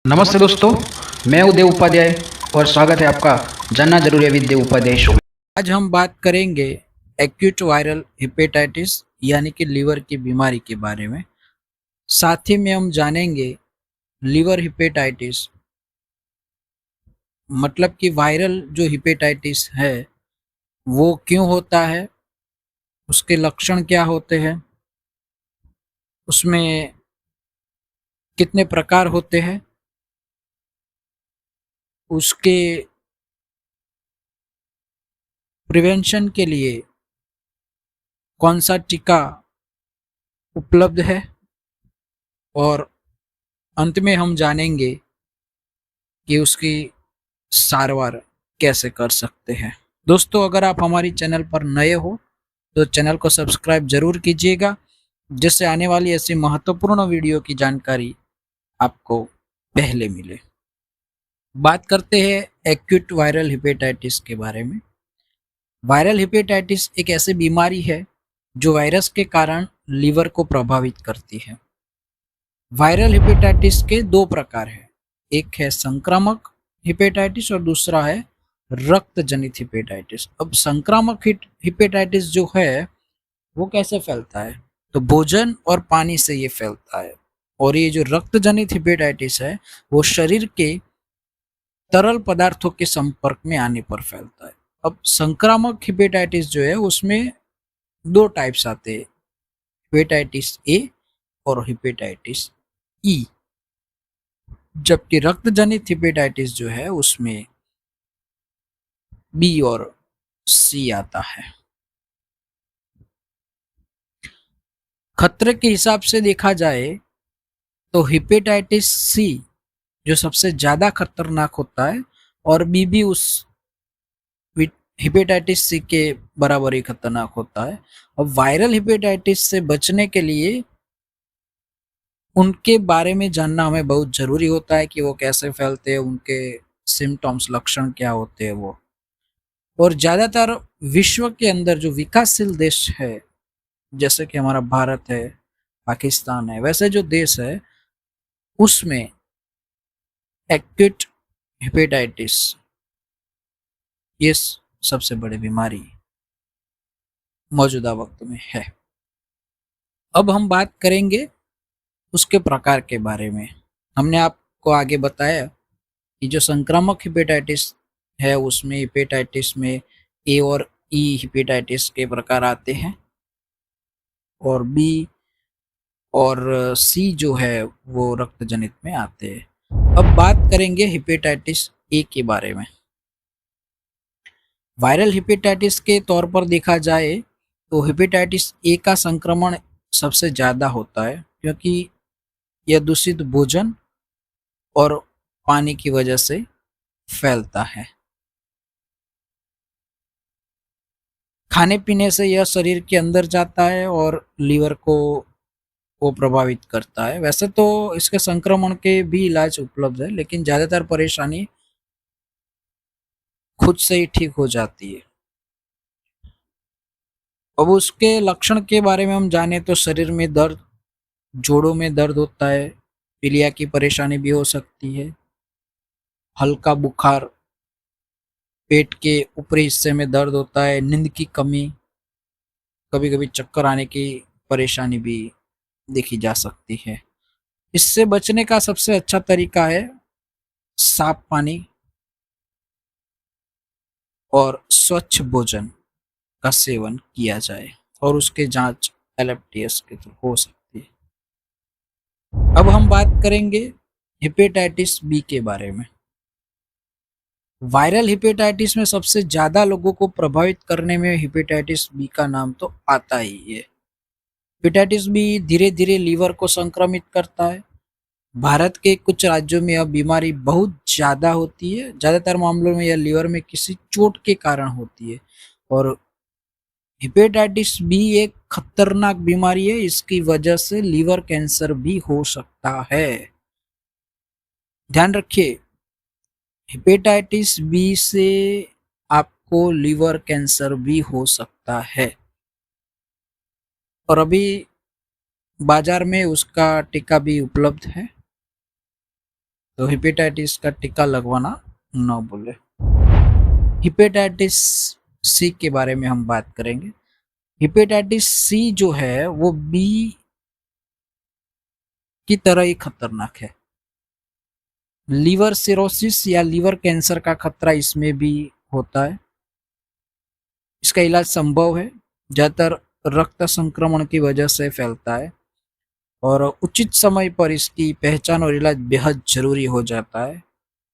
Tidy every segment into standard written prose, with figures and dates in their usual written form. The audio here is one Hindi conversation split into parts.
नमस्ते दोस्तों, मैं हूं देव उपाध्याय और स्वागत है आपका जानना जरूरी है विद देव उपाध्याय शो में। आज हम बात करेंगे एक्यूट वायरल हेपेटाइटिस यानी कि लीवर की बीमारी के बारे में। साथ ही में हम जानेंगे लीवर हेपेटाइटिस मतलब कि वायरल जो हेपेटाइटिस है वो क्यों होता है, उसके लक्षण क्या होते हैं, उसमें कितने प्रकार होते हैं, उसके प्रिवेंशन के लिए कौन सा टीका उपलब्ध है और अंत में हम जानेंगे कि उसकी सारवार कैसे कर सकते हैं। दोस्तों, अगर आप हमारी चैनल पर नए हो तो चैनल को सब्सक्राइब जरूर कीजिएगा, जिससे आने वाली ऐसी महत्वपूर्ण वीडियो की जानकारी आपको पहले मिले। बात करते हैं एक्यूट वायरल हेपेटाइटिस के बारे में। वायरल हेपेटाइटिस एक ऐसी बीमारी है जो वायरस के कारण लीवर को प्रभावित करती है। वायरल हेपेटाइटिस के दो प्रकार हैं, एक है संक्रामक हेपेटाइटिस और दूसरा है रक्त जनित हेपेटाइटिस। अब संक्रामक हेपेटाइटिस जो है वो कैसे फैलता है, तो भोजन और पानी से ये फैलता है। और ये जो रक्त जनित हेपेटाइटिस है वो शरीर के तरल पदार्थों के संपर्क में आने पर फैलता है। अब संक्रामक हेपेटाइटिस जो है उसमें दो टाइप्स आते हैं, हेपेटाइटिस ए और हेपेटाइटिस ई। जबकि रक्त जनित हेपेटाइटिस जो है उसमें बी और सी आता है। खतरे के हिसाब से देखा जाए तो हेपेटाइटिस सी जो सबसे ज्यादा खतरनाक होता है और बी भी उस हेपेटाइटिस सी के बराबर ही खतरनाक होता है। अब वायरल हेपेटाइटिस से बचने के लिए उनके बारे में जानना हमें बहुत जरूरी होता है कि वो कैसे फैलते हैं, उनके सिम्टम्स लक्षण क्या होते हैं वो। और ज्यादातर विश्व के अंदर जो विकासशील देश है, जैसे कि हमारा भारत है, पाकिस्तान है, वैसे जो देश है उसमें एक्यूट हेपेटाइटिस ये सबसे बड़ी बीमारी मौजूदा वक्त में है। अब हम बात करेंगे उसके प्रकार के बारे में। हमने आपको आगे बताया कि जो संक्रामक हेपेटाइटिस है उसमें हेपेटाइटिस में ए और ई हेपेटाइटिस के प्रकार आते हैं और बी और सी जो है वो रक्त जनित में आते हैं। अब बात करेंगे हेपेटाइटिस ए के बारे में। वायरल हेपेटाइटिस के तौर पर देखा जाए तो हेपेटाइटिस ए का संक्रमण सबसे ज़्यादा होता है, क्योंकि यह दूषित भोजन और पानी की वजह से फैलता है। खाने पीने से यह शरीर के अंदर जाता है और लीवर को वो प्रभावित करता है। वैसे तो इसके संक्रमण के भी इलाज उपलब्ध है, लेकिन ज़्यादातर परेशानी खुद से ही ठीक हो जाती है। अब उसके लक्षण के बारे में हम जाने तो शरीर में दर्द, जोड़ों में दर्द होता है, पीलिया की परेशानी भी हो सकती है, हल्का बुखार, पेट के ऊपरी हिस्से में दर्द होता है, नींद की कमी, कभी कभी चक्कर आने की परेशानी भी देखी जा सकती है। इससे बचने का सबसे अच्छा तरीका है साफ पानी और स्वच्छ भोजन का सेवन किया जाए और उसके जांच एलएफटीएस के थ्रू हो सकती है। अब हम बात करेंगे हेपेटाइटिस बी के बारे में। वायरल हेपेटाइटिस में सबसे ज्यादा लोगों को प्रभावित करने में हेपेटाइटिस बी का नाम तो आता ही है। हेपेटाइटिस बी धीरे धीरे लीवर को संक्रमित करता है। भारत के कुछ राज्यों में यह बीमारी बहुत ज्यादा होती है। ज्यादातर मामलों में यह लीवर में किसी चोट के कारण होती है। और हेपेटाइटिस बी एक खतरनाक बीमारी है, इसकी वजह से लीवर कैंसर भी हो सकता है। ध्यान रखिए, हेपेटाइटिस बी से आपको लीवर कैंसर भी हो सकता है और अभी बाजार में उसका टीका भी उपलब्ध है। तो हेपेटाइटिस का टीका लगवाना न भूले। हेपेटाइटिस सी के बारे में हम बात करेंगे। हेपेटाइटिस सी जो है वो बी की तरह ही खतरनाक है। लीवर सिरोसिस या लीवर कैंसर का खतरा इसमें भी होता है। इसका इलाज संभव है, ज्यादातर रक्त संक्रमण की वजह से फैलता है और उचित समय पर इसकी पहचान और इलाज बेहद जरूरी हो जाता है।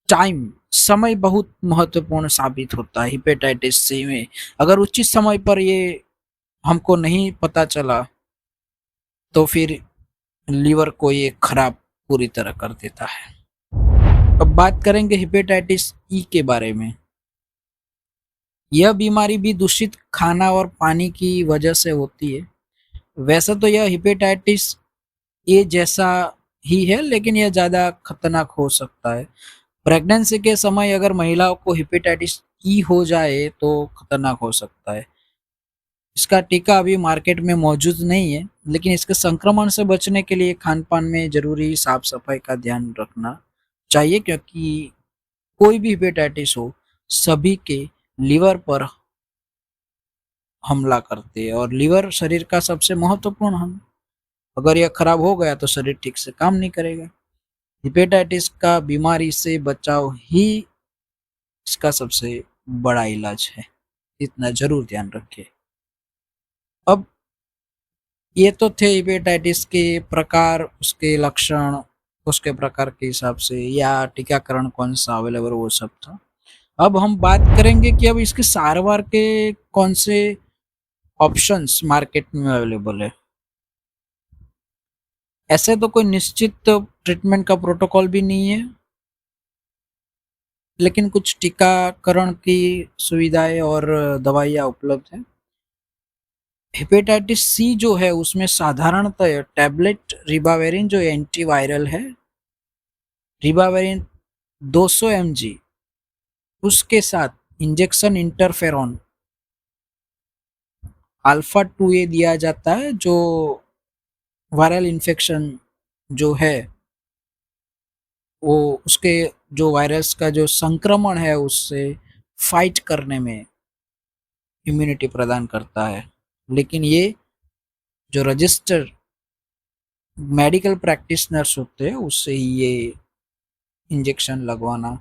टाइम, समय बहुत महत्वपूर्ण साबित होता है हेपेटाइटिस सी में। अगर उचित समय पर ये हमको नहीं पता चला तो फिर लीवर को ये खराब पूरी तरह कर देता है। अब बात करेंगे हेपेटाइटिस ई के बारे में। यह बीमारी भी दूषित खाना और पानी की वजह से होती है। वैसे तो यह हेपेटाइटिस ए जैसा ही है, लेकिन यह ज़्यादा खतरनाक हो सकता है। प्रेगनेंसी के समय अगर महिलाओं को हेपेटाइटिस ई हो जाए तो खतरनाक हो सकता है। इसका टीका अभी मार्केट में मौजूद नहीं है, लेकिन इसके संक्रमण से बचने के लिए खान-पान में ज़रूरी साफ-सफाई का ध्यान रखना चाहिए, क्योंकि कोई भी हेपेटाइटिस हो, सभी के लीवर पर हमला करते हैं और लीवर शरीर का सबसे महत्वपूर्ण अंग। अगर यह खराब हो गया तो शरीर ठीक से काम नहीं करेगा। हेपेटाइटिस का बीमारी से बचाव ही इसका सबसे बड़ा इलाज है, इतना जरूर ध्यान रखिए। अब ये तो थे हेपेटाइटिस के प्रकार, उसके लक्षण, उसके प्रकार के हिसाब से या टीकाकरण कौन सा अवेलेबल वो सब था। अब हम बात करेंगे कि अब इसके सारवार के कौन से ऑप्शंस मार्केट में अवेलेबल है। ऐसे तो कोई निश्चित ट्रीटमेंट का प्रोटोकॉल भी नहीं है, लेकिन कुछ टीकाकरण की सुविधाएं और दवाइयाँ उपलब्ध है। हेपेटाइटिस सी जो है उसमें साधारणतः टैबलेट रिबाविरिन जो एंटीवायरल है, रिबाविरिन 200 mg, उसके साथ इंजेक्शन इंटरफेरॉन अल्फा 2A दिया जाता है, जो वायरल इन्फेक्शन जो है वो उसके जो वायरस का जो संक्रमण है उससे फाइट करने में इम्यूनिटी प्रदान करता है। लेकिन ये जो रजिस्टर मेडिकल प्रैक्टिशनर्स होते हैं उससे ही ये इंजेक्शन लगवाना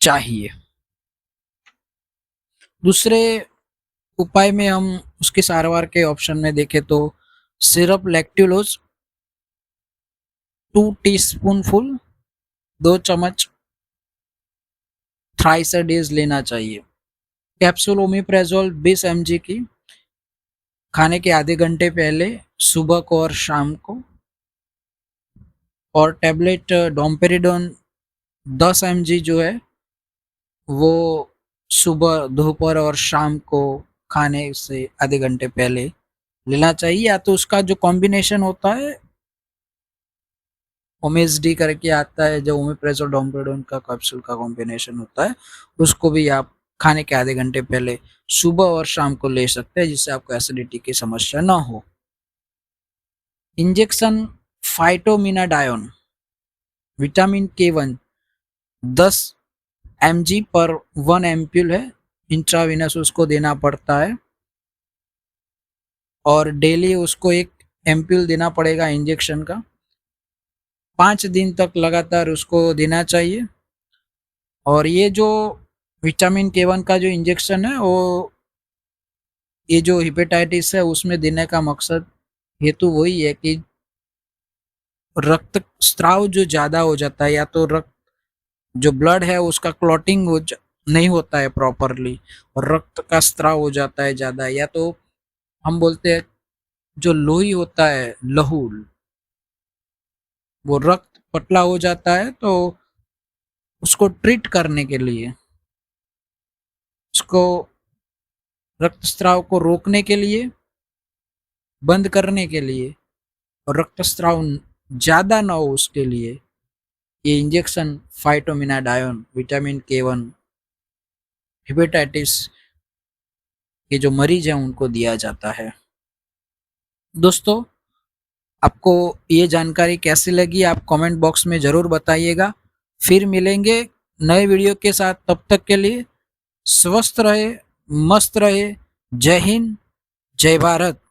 चाहिए। दूसरे उपाय में हम उसके सारवार के ऑप्शन में देखें तो सिरप लैक्टुलोज 2 टीस्पूनफुल 2 चम्मच थ्राइस अ डेज लेना चाहिए। कैप्सूल ओमिप्रेजोल 20 mg की खाने के आधे घंटे पहले सुबह को और शाम को, और टैबलेट डोम्पेरिडोन 10 mg जो है वो सुबह, दोपहर और शाम को खाने से आधे घंटे पहले लेना चाहिए। या तो उसका जो कॉम्बिनेशन होता है ओमेस-डी करके आता है, जो ओमिप्रेजोल डोम्पेरिडोन का कैप्सूल का कॉम्बिनेशन होता है, उसको भी आप खाने के आधे घंटे पहले सुबह और शाम को ले सकते हैं, जिससे आपको एसिडिटी की समस्या ना हो। इंजेक्शन फाइटोमिनाडायोन विटामिन K1 10 mg पर 1 एम्प्यूल है, इंट्रावीनस उसको देना पड़ता है और डेली उसको 1 एम्प्यूल देना पड़ेगा इंजेक्शन का। 5 दिन तक लगातार उसको देना चाहिए। और ये जो विटामिन K1 का जो इंजेक्शन है वो ये जो हेपेटाइटिस है उसमें देने का मकसद, हेतु वही है कि रक्त स्त्राव जो ज़्यादा हो जाता है, या तो रक्त जो ब्लड है उसका क्लॉटिंग नहीं होता है प्रॉपरली और रक्त का स्त्राव हो जाता है ज़्यादा, या तो हम बोलते हैं जो लोही होता है, लहू, वो रक्त पतला हो जाता है, तो उसको ट्रीट करने के लिए, उसको रक्तस्राव को रोकने के लिए, बंद करने के लिए और रक्तस्राव ज़्यादा ना हो उसके लिए ये इंजेक्शन फाइटोमिनाडायोन विटामिन K1 हेपेटाइटिस के जो मरीज हैं उनको दिया जाता है। दोस्तों, आपको ये जानकारी कैसी लगी आप कमेंट बॉक्स में ज़रूर बताइएगा। फिर मिलेंगे नए वीडियो के साथ। तब तक के लिए स्वस्थ रहे, मस्त रहे। जय हिंद, जय भारत।